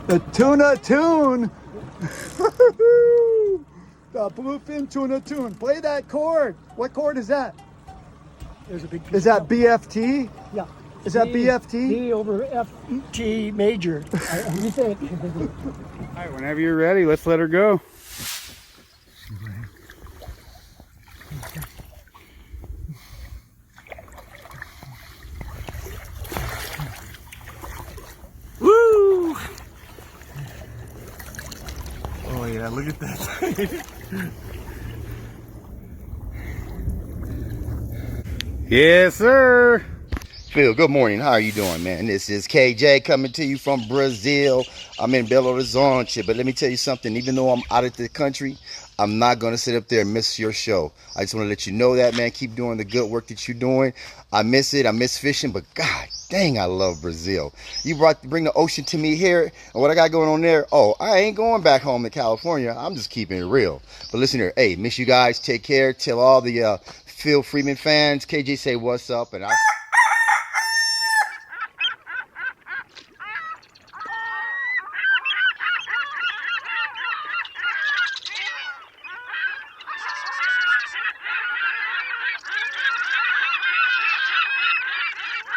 The tuna tune. The bluefin tuna tune. Play that chord. What chord is that? There's a big piece Is that BFT? Yeah. Is that BFT? B over F, G major. You say it. All right, whenever you're ready, let's let her go. Woo! Oh yeah, look at that. Yes, sir. Phil, good morning. How are you doing, man? This is KJ coming to you from Brazil. I'm in Belo Horizonte, but let me tell you something. Even though I'm out of the country, I'm not going to sit up there and miss your show. I just want to let you know that, man. Keep doing the good work that you're doing. I miss it. I miss fishing, but God dang, I love Brazil. You bring the ocean to me here, and what I got going on there, oh, I ain't going back home to California. I'm just keeping it real. But listen here. Hey, miss you guys. Take care. Tell all the Phil Friedman fans, KJ say what's up, and I...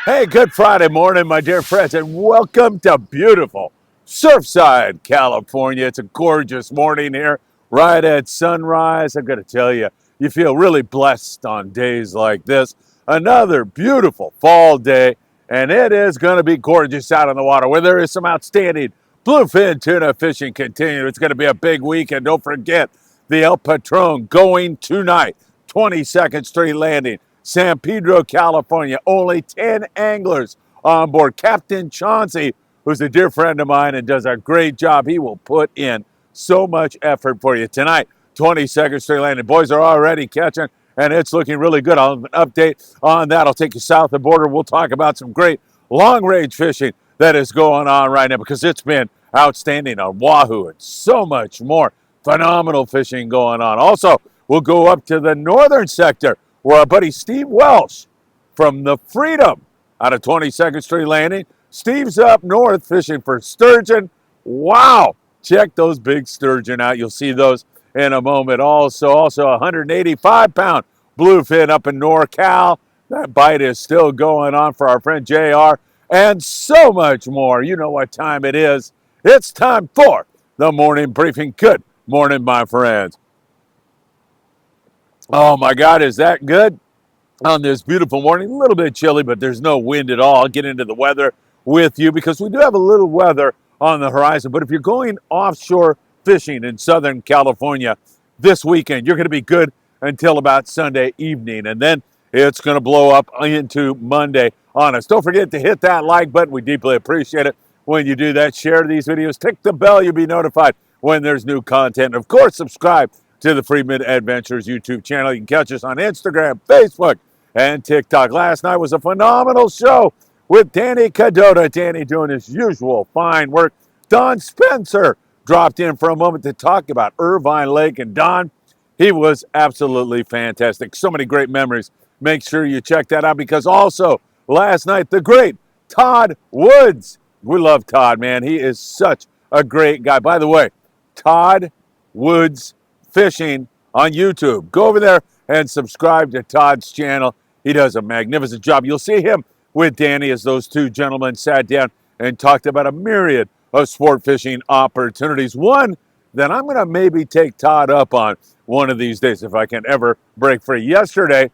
Hey, good Friday morning, my dear friends, and welcome to beautiful Surfside, California. It's a gorgeous morning here, right at sunrise. I'm going to tell you, you feel really blessed on days like this. Another beautiful fall day, and it is going to be gorgeous out on the water, where there is some outstanding bluefin tuna fishing continue. It's going to be a big weekend. Don't forget the El Patron going tonight, 22nd Street Landing, San Pedro, California. Only 10 anglers on board. Captain Chauncey, who's a dear friend of mine and does a great job. He will put in so much effort for you tonight. 22nd Street Landing. Boys are already catching, and it's looking really good. I'll have an update on that. I'll take you south of the border. We'll talk about some great long-range fishing that is going on right now, because it's been outstanding on Wahoo and so much more. Phenomenal fishing going on. Also, we'll go up to the northern sector, where our buddy Steve Welsh from the Freedom out of 22nd Street Landing. Steve's up north fishing for sturgeon. Wow! Check those big sturgeon out. You'll see those in a moment. Also a 185-pound bluefin up in NorCal. That bite is still going on for our friend JR. And so much more. You know what time it is. It's time for the morning briefing. Good morning, my friends. Oh my God, is that good on this beautiful morning? A little bit chilly, but there's no wind at all. I'll get into the weather with you, because we do have a little weather on the horizon. But if you're going offshore fishing in Southern California this weekend, you're going to be good until about Sunday evening. And then it's going to blow up into Monday on us. Don't forget to hit that like button. We deeply appreciate it when you do that. Share these videos. Tick the bell. You'll be notified when there's new content. And of course, subscribe to the Friedman Adventures YouTube channel. You can catch us on Instagram, Facebook, and TikTok. Last night was a phenomenal show with Danny Cadota. Danny doing his usual fine work. Don Spencer dropped in for a moment to talk about Irvine Lake. And Don, he was absolutely fantastic. So many great memories. Make sure you check that out, because also last night, the great Todd Woods. We love Todd, man. He is such a great guy. By the way, Todd Woods Fishing on YouTube. Go over there and subscribe to Todd's channel. He does a magnificent job. You'll see him with Danny as those two gentlemen sat down and talked about a myriad of sport fishing opportunities. One that I'm going to maybe take Todd up on one of these days if I can ever break free. Yesterday,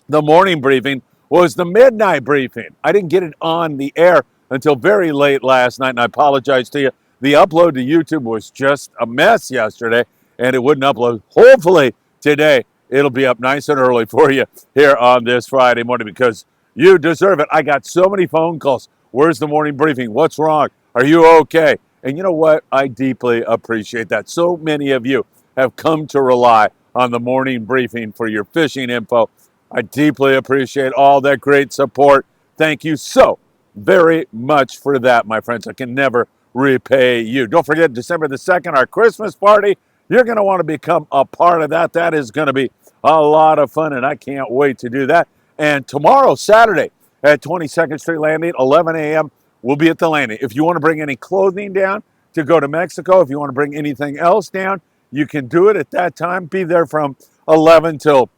the morning briefing was the midnight briefing. I didn't get it on the air until very late last night, and I apologize to you. The upload to YouTube was just a mess yesterday, and it wouldn't upload. Hopefully today it'll be up nice and early for you here on this Friday morning, because you deserve it. I got so many phone calls. Where's the morning briefing? What's wrong? Are you okay? And you know what? I deeply appreciate that. So many of you have come to rely on the morning briefing for your fishing info. I deeply appreciate all that great support. Thank you so very much for that, my friends. I can never repay you. Don't forget, December the 2nd, our Christmas party. You're going to want to become a part of that. That is going to be a lot of fun, and I can't wait to do that. And tomorrow, Saturday, at 22nd Street Landing, 11 a.m., we'll be at the landing. If you want to bring any clothing down to go to Mexico. If you want to bring anything else down, you can do it at that time. Be there from 11 till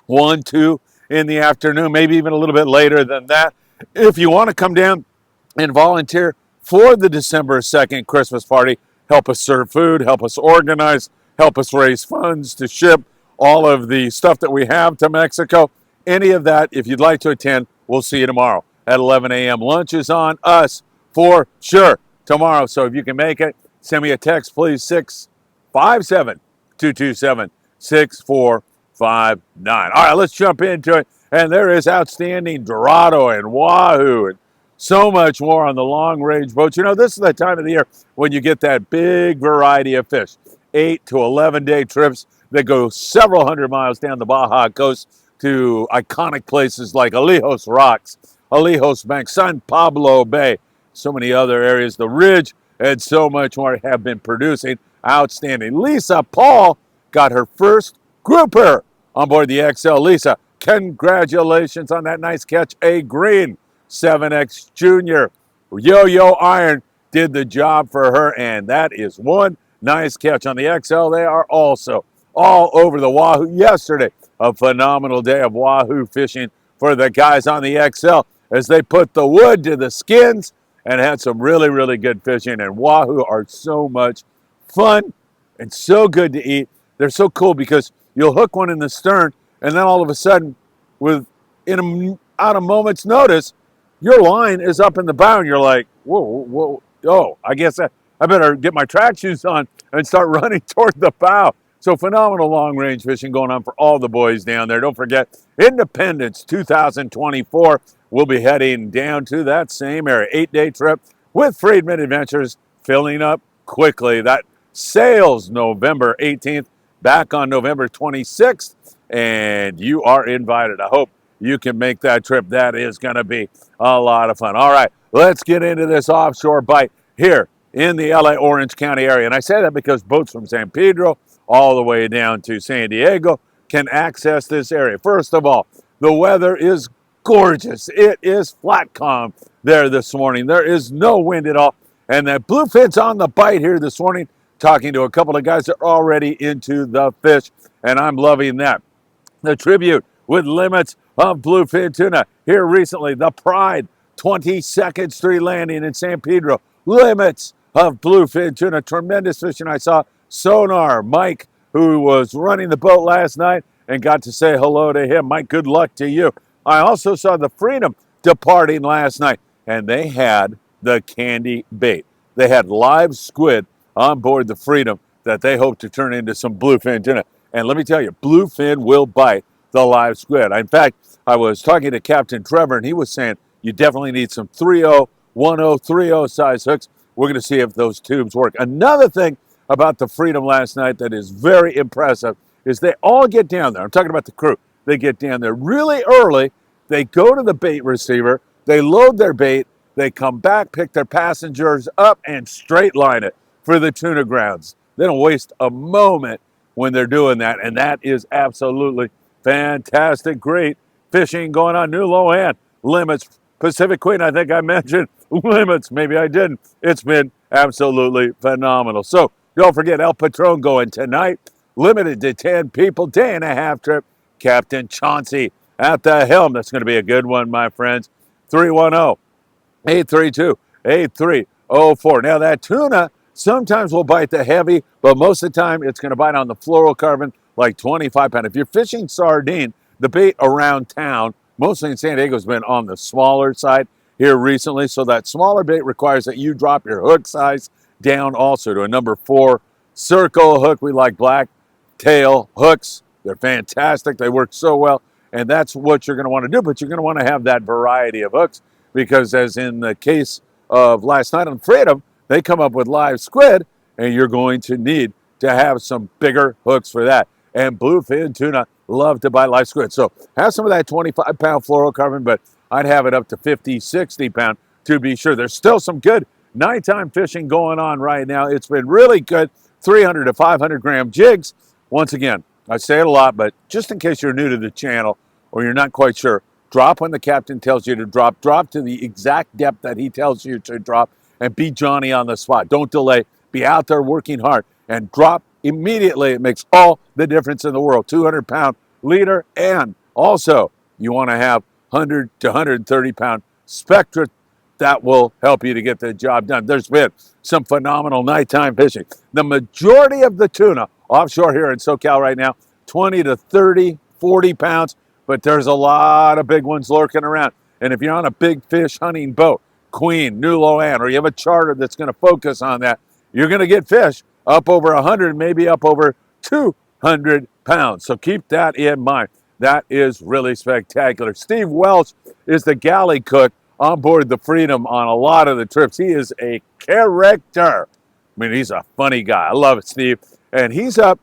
1, 2 in the afternoon, maybe even a little bit later than that. If you want to come down and volunteer for the December 2nd Christmas party, help us serve food, help us organize, help us raise funds to ship all of the stuff that we have to Mexico. Any of that, if you'd like to attend, we'll see you tomorrow at 11 a.m. Lunch is on us for sure tomorrow. So if you can make it, send me a text, please, 657-227-6459. All right, let's jump into it. And there is outstanding Dorado and Wahoo and so much more on the long-range boats. You know, this is the time of the year when you get that big variety of fish. 8 to 11-day trips that go several hundred miles down the Baja coast to iconic places like Alijos Rocks, Alijos Bank, San Pablo Bay, so many other areas, the Ridge, and so much more have been producing outstanding. Lisa Paul got her first grouper on board the XL. Lisa, congratulations on that nice catch. A green 7X Junior. Yo-Yo Iron did the job for her, and that is one nice catch on the XL. They are also all over the Wahoo yesterday. A phenomenal day of Wahoo fishing for the guys on the XL as they put the wood to the skins and had some really, really good fishing. And Wahoo are so much fun and so good to eat. They're so cool because you'll hook one in the stern, and then all of a sudden, out a moment's notice, your line is up in the bow, and you're like, whoa, I guess I better get my track shoes on and start running toward the bow. So phenomenal long-range fishing going on for all the boys down there. Don't forget, Independence 2024. We'll be heading down to that same area. 8-day trip with Friedman Adventures, filling up quickly. That sails November 18th, back on November 26th, and you are invited. I hope you can make that trip. That is going to be a lot of fun. All right, let's get into this offshore bite here in the LA Orange County area. And I say that because boats from San Pedro all the way down to San Diego can access this area. First of all, the weather is gorgeous. It is flat calm there this morning. There is no wind at all. And that bluefin's on the bite here this morning, talking to a couple of guys that are already into the fish, and I'm loving that. The tribute with limits of bluefin tuna here recently. The Pride 22nd Street Landing in San Pedro. Limits of bluefin tuna. Tremendous fishing. I saw Sonar Mike, who was running the boat last night, and got to say hello to him. Mike, good luck to you. I also saw the Freedom departing last night, and they had the candy bait. They had live squid on board the Freedom that they hope to turn into some bluefin tuna. And let me tell you, bluefin will bite the live squid. In fact, I was talking to Captain Trevor, and he was saying you definitely need some 3.0, 1.0, 3.0 size hooks. We're going to see if those tubes work. Another thing about the Freedom last night that is very impressive is they all get down there. I'm talking about the crew. They get down there really early. They go to the bait receiver. They load their bait. They come back, pick their passengers up, and straight line it for the tuna grounds. They don't waste a moment when they're doing that, and that is absolutely fantastic. Great fishing going on. New Low-End Limits. Pacific Queen, I think I mentioned Limits. Maybe I didn't. It's been absolutely phenomenal. So don't forget El Patron going tonight. Limited to 10 people. Day and a half trip. Captain Chauncey at the helm. That's going to be a good one, my friends. 310-832-8304. Now that tuna sometimes will bite the heavy, but most of the time it's going to bite on the fluorocarbon, like 25 pound. If you're fishing sardine, the bait around town, mostly in San Diego, has been on the smaller side here recently. So that smaller bait requires that you drop your hook size down also to a number 4 circle hook. We like black tail hooks. They're fantastic. They work so well. And that's what you're going to want to do. But you're going to want to have that variety of hooks because, as in the case of last night on Freedom, they come up with live squid, and you're going to need to have some bigger hooks for that. And bluefin tuna love to bite live squid. So have some of that 25-pound fluorocarbon, but I'd have it up to 50, 60 pound to be sure. There's still some good nighttime fishing going on right now. It's been really good. 300 to 500 gram jigs. Once again, I say it a lot, but just in case you're new to the channel or you're not quite sure, drop when the captain tells you to drop. Drop to the exact depth that he tells you to drop, and be Johnny on the spot. Don't delay. be out there working hard and drop immediately. It makes all the difference in the world. 200-pound leader, and also you want to have 100 to 130-pound spectra. That will help you to get the job done. There's been some phenomenal nighttime fishing. The majority of the tuna offshore here in SoCal right now, 20 to 30, 40 pounds, but there's a lot of big ones lurking around. And if you're on a big fish hunting boat, Queen, New Loan, or you have a charter that's going to focus on that, you're going to get fish up over 100, maybe up over 200 pounds. So keep that in mind. That is really spectacular. Steve Welch is the galley cook on board the Freedom on a lot of the trips. He is a character. I mean, he's a funny guy. I love it, Steve. And he's up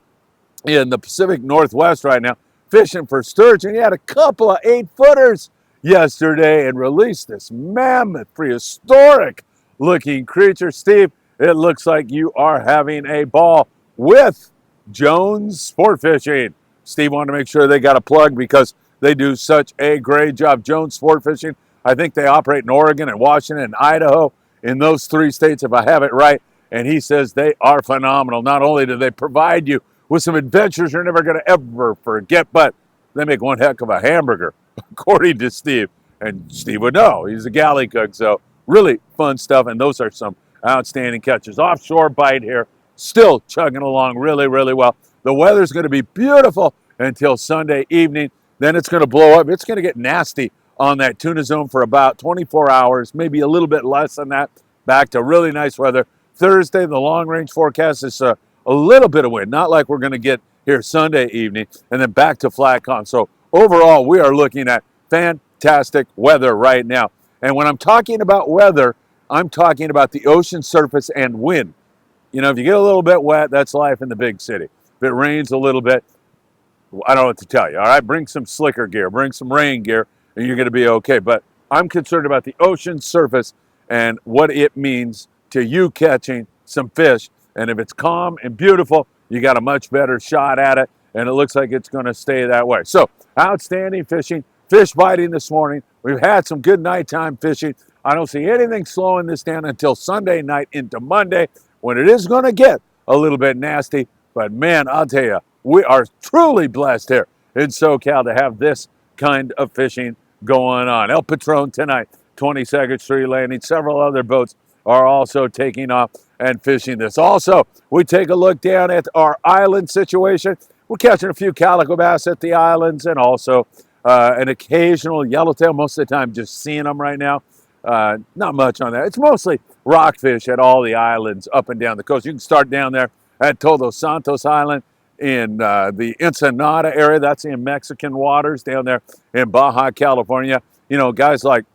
in the Pacific Northwest right now fishing for sturgeon. He had a couple of 8-footers yesterday and released this mammoth, prehistoric looking creature. Steve, it looks like you are having a ball with Jones Sport Fishing. Steve wanted to make sure they got a plug because they do such a great job. Jones Sport Fishing, I think they operate in Oregon and Washington and Idaho, in those 3 states, if I have it right. And he says they are phenomenal. Not only do they provide you with some adventures you're never going to ever forget, but they make one heck of a hamburger, according to Steve. And Steve would know. He's a galley cook, so really fun stuff. And those are some outstanding catches. Offshore bite here, still chugging along really, really well. The weather's going to be beautiful until Sunday evening. Then it's going to blow up. It's going to get nasty on that tuna zone for about 24 hours, maybe a little bit less than that. Back to really nice weather. Thursday, the long-range forecast is a little bit of wind, not like we're going to get here Sunday evening, and then back to flat calm. So overall, we are looking at fantastic weather right now. And when I'm talking about weather, I'm talking about the ocean surface and wind. You know, if you get a little bit wet, that's life in the big city. If it rains a little bit, I don't know what to tell you. All right, bring some slicker gear, bring some rain gear, and you're going to be okay. But I'm concerned about the ocean surface and what it means to you catching some fish. And if it's calm and beautiful, you got a much better shot at it. And it looks like it's going to stay that way. So outstanding fishing, fish biting this morning. We've had some good nighttime fishing. I don't see anything slowing this down until Sunday night into Monday, when it is going to get a little bit nasty. But man, I'll tell you, we are truly blessed here in SoCal to have this kind of fishing going on. El Patron tonight, 22nd Street Landing. Several other boats are also taking off and fishing this. Also, we take a look down at our island situation. We're catching a few calico bass at the islands, and also an occasional yellowtail. Most of the time, just seeing them right now. Not much on that. It's mostly rockfish at all the islands up and down the coast. You can start down there at Todos Santos Island in the Ensenada area. That's in Mexican waters down there in Baja California. You know, guys like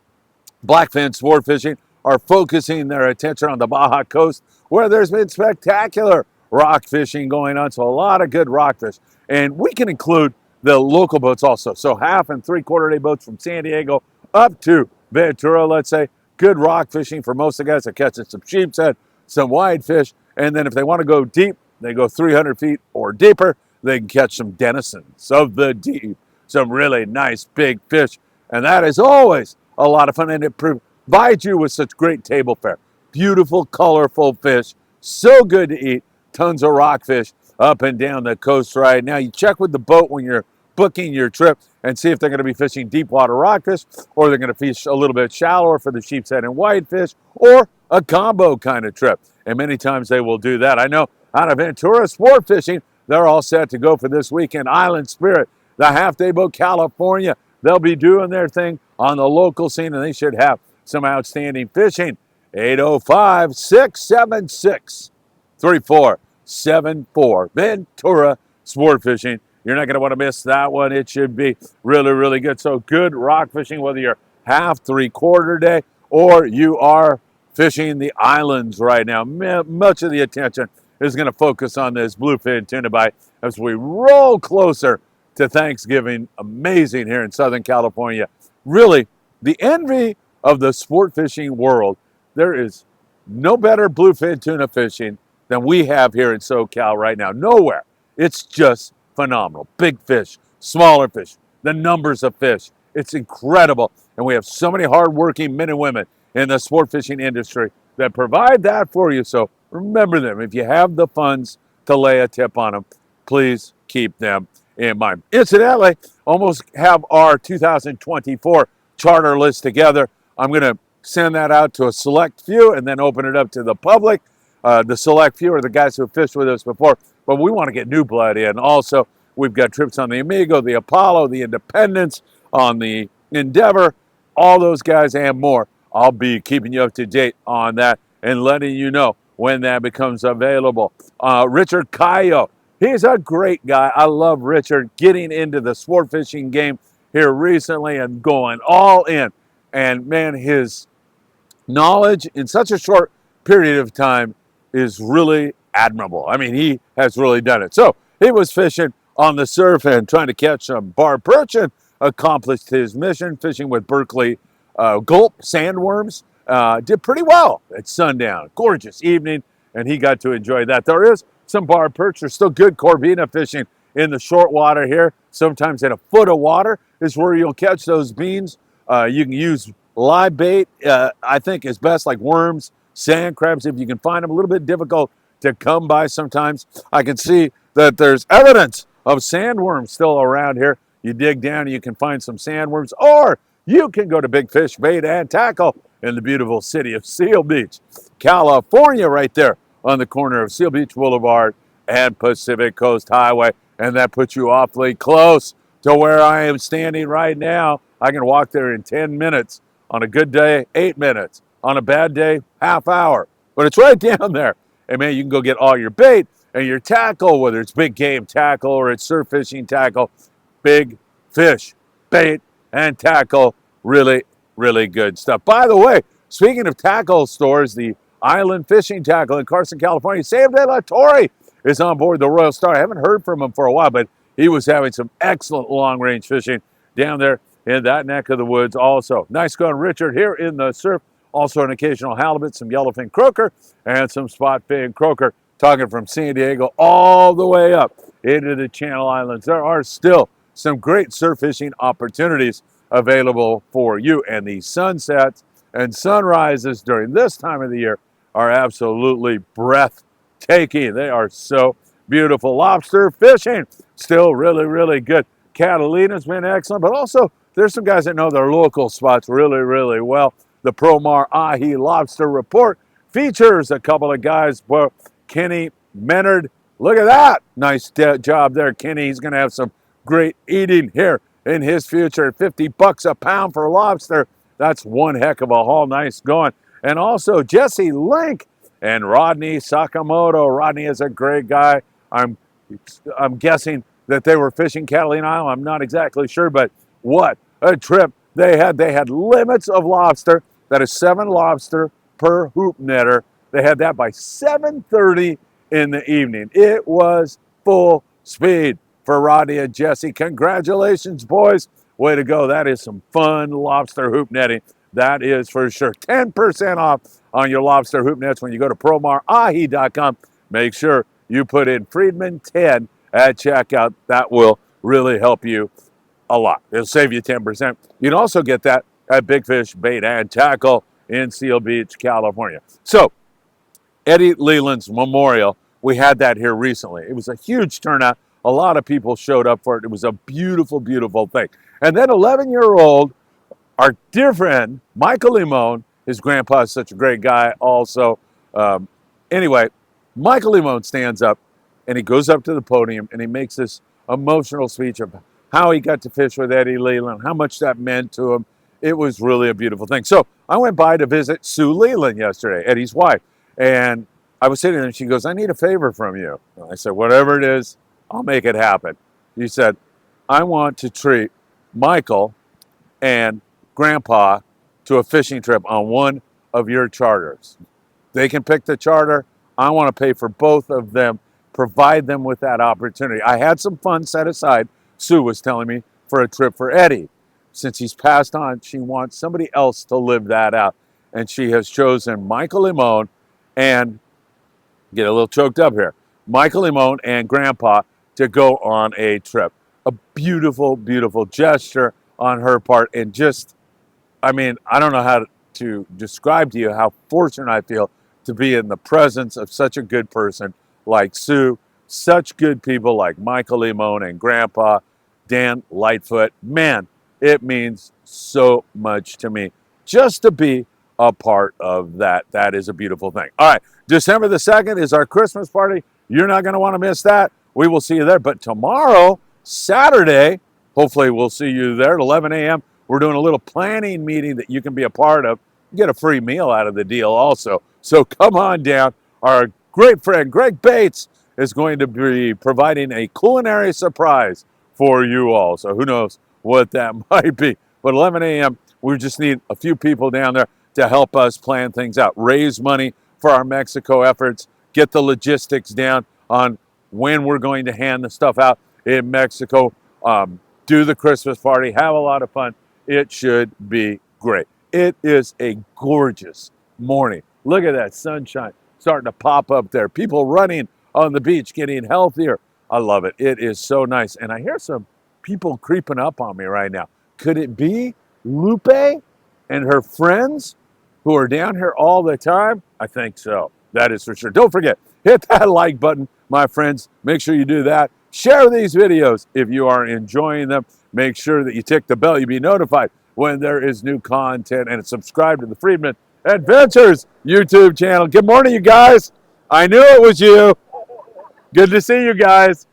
Blackfin Sport Fishing are focusing their attention on the Baja coast, where there's been spectacular rock fishing going on. So a lot of good rockfish. And we can include the local boats also. So 1/2 and 3/4 day boats from San Diego up to Ventura, let's say. Good rock fishing for most of the guys that catching some sheep's head, some wide fish. And then if they want to go deep, they go 300 feet or deeper, they can catch some denizens of the deep, some really nice big fish. And that is always a lot of fun, and it provides you with such great table fare. Beautiful, colorful fish, so good to eat. Tons of rockfish up and down the coast right now. You check with the boat when you're booking your trip and see if they're going to be fishing deep water rockfish, or they're going to fish a little bit shallower for the sheep's head and whitefish, or a combo kind of trip. And many times they will do that. I know out of Ventura Sport Fishing, they're all set to go for this weekend. Island Spirit, the half-day boat, California, they'll be doing their thing on the local scene, and they should have some outstanding fishing. 805-676-3474. Ventura Sport Fishing. You're not going to want to miss that one. It should be really, really good. So good rock fishing, whether you're 1/2, 3/4 day, or you are fishing the islands right now. Much of the attention is going to focus on this bluefin tuna bite as we roll closer to Thanksgiving. Amazing here in Southern California. Really, the envy of the sport fishing world. There is no better bluefin tuna fishing than we have here in SoCal right now. Nowhere. It's just phenomenal. Big fish, smaller fish, the numbers of fish. It's incredible. And we have so many hardworking men and women in the sport fishing industry that provide that for you. So remember them. If you have the funds to lay a tip on them, please keep them in mind. Incidentally, almost have our 2024 charter list together. I'm going to send that out to a select few and then open it up to the public. The select few are the guys who have fished with us before, but we want to get new blood in. Also, we've got trips on the Amigo, the Apollo, the Independence, on the Endeavor, all those guys and more. I'll be keeping you up to date on that and letting you know when that becomes available. Richard Cayo, he's a great guy. I love Richard getting into the sport fishing game here recently and going all in. And man, his knowledge in such a short period of time is really admirable. I mean, he has really done it. So he was fishing on the surf and trying to catch some bar perch and accomplished his mission, fishing with Berkeley gulp sandworms. Did pretty well at sundown. Gorgeous evening, and he got to enjoy that. There is some bar perch. There's still good corvina fishing in the short water here. Sometimes in a foot of water is where you'll catch those beans. You can use live bait, I think is best, like worms, sand crabs, if you can find them. A little bit difficult to come by sometimes. I can see that there's evidence of sandworms still around here. You dig down and you can find some sandworms, or you can go to Big Fish Bait and Tackle in the beautiful city of Seal Beach, California, right there on the corner of Seal Beach Boulevard and Pacific Coast Highway. And that puts you awfully close to where I am standing right now. I can walk there in 10 minutes. On a good day, 8 minutes. On a bad day, half hour. But it's right down there. And man, you can go get all your bait and your tackle, whether it's big game tackle or it's surf fishing tackle. Big Fish Bait and Tackle. Really, really good stuff. By the way, speaking of tackle stores, the Island Fishing Tackle in Carson, California, Sam De La Torre is on board the Royal Star. I haven't heard from him for a while, but he was having some excellent long-range fishing down there in that neck of the woods also. Nice going, Richard, here in the surf. Also an occasional halibut, some yellowfin croaker, and some spot fin croaker. Talking from San Diego all the way up into the Channel Islands. There are still some great surf fishing opportunities available for you. And the sunsets and sunrises during this time of the year are absolutely breathtaking. They are so beautiful. Lobster fishing, still really, really good. Catalina's been excellent, but also there's some guys that know their local spots really, really well. The Promar Ahi Lobster Report features a couple of guys. Well, Kenny Menard, look at that. Nice job there, Kenny. He's going to have some great eating here in his future. $50 a pound for lobster. That's one heck of a haul. Nice going. And also Jesse Link and Rodney Sakamoto. Rodney is a great guy. I'm guessing that they were fishing Catalina Island. I'm not exactly sure, but what a trip they had. They had limits of lobster. That is 7 lobster per hoop netter. They had that by 7:30 in the evening. It was full speed for Rodney and Jesse. Congratulations, boys. Way to go. That is some fun lobster hoop netting. That is for sure. 10% off on your lobster hoop nets when you go to promarahi.com. Make sure you put in Friedman 10 at checkout. That will really help you a lot. It'll save you 10%. You can also get that at Big Fish Bait and Tackle in Seal Beach, California. So, Eddie Leland's memorial, we had that here recently. It was a huge turnout. A lot of people showed up for it. It was a beautiful, beautiful thing. And then 11-year-old, our dear friend, Michael Limon, his grandpa is such a great guy also. Anyway, Michael Limon stands up and he goes up to the podium and he makes this emotional speech of how he got to fish with Eddie Leland, how much that meant to him. It was really a beautiful thing. So I went by to visit Sue Leland yesterday, Eddie's wife. And I was sitting there and she goes, I need a favor from you. And I said, whatever it is, I'll make it happen. She said, I want to treat Michael and Grandpa to a fishing trip on one of your charters. They can pick the charter. I want to pay for both of them, provide them with that opportunity. I had some funds set aside, Sue was telling me, for a trip for Eddie. Since he's passed on, she wants somebody else to live that out. And she has chosen Michael Limon and, get a little choked up here, Michael Limon and Grandpa to go on a trip. A beautiful, beautiful gesture on her part. And just, I mean, I don't know how to describe to you how fortunate I feel to be in the presence of such a good person like Sue, such good people like Michael Limon and Grandpa, Dan Lightfoot. Man, it means so much to me just to be a part of that. That is a beautiful thing. All right, December the 2nd is our Christmas party. You're not going to want to miss that. We will see you there. But tomorrow, Saturday, hopefully we'll see you there at 11 a.m. We're doing a little planning meeting that you can be a part of. You get a free meal out of the deal also. So come on down. Our great friend Greg Bates is going to be providing a culinary surprise for you all. So who knows what that might be. But 11 a.m., we just need a few people down there to help us plan things out, raise money for our Mexico efforts, get the logistics down on when we're going to hand the stuff out in Mexico, do the Christmas party, have a lot of fun. It should be great. It is a gorgeous morning. Look at that sunshine starting to pop up there. People running on the beach, getting healthier. I love it. It is so nice. And I hear some people creeping up on me right now. Could it be Lupe and her friends who are down here all the time? I think so. That is for sure. Don't forget, hit that like button, my friends. Make sure you do that. Share these videos if you are enjoying them. Make sure that you tick the bell. You'll be notified when there is new content, and subscribe to the Friedman Adventures YouTube channel. Good morning, you guys. I knew it was you. Good to see you guys.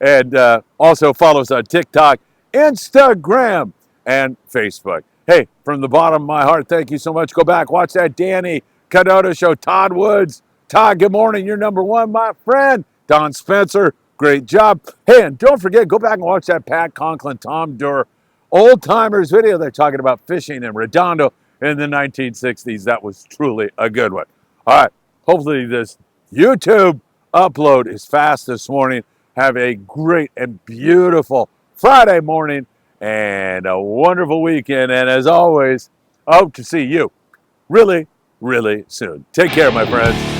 And also follow us on TikTok, Instagram, and Facebook. Hey, from the bottom of my heart, thank you so much. Go back, watch that Danny Cadota show. Todd Woods. Todd, good morning. You're number one, my friend. Don Spencer, great job. Hey, and don't forget, go back and watch that Pat Conklin, Tom Durr, old timers video. They're talking about fishing in Redondo in the 1960s. That was truly a good one. All right, hopefully this YouTube upload is fast this morning. Have a great and beautiful Friday morning and a wonderful weekend. And as always, I hope to see you really, really soon. Take care, my friends.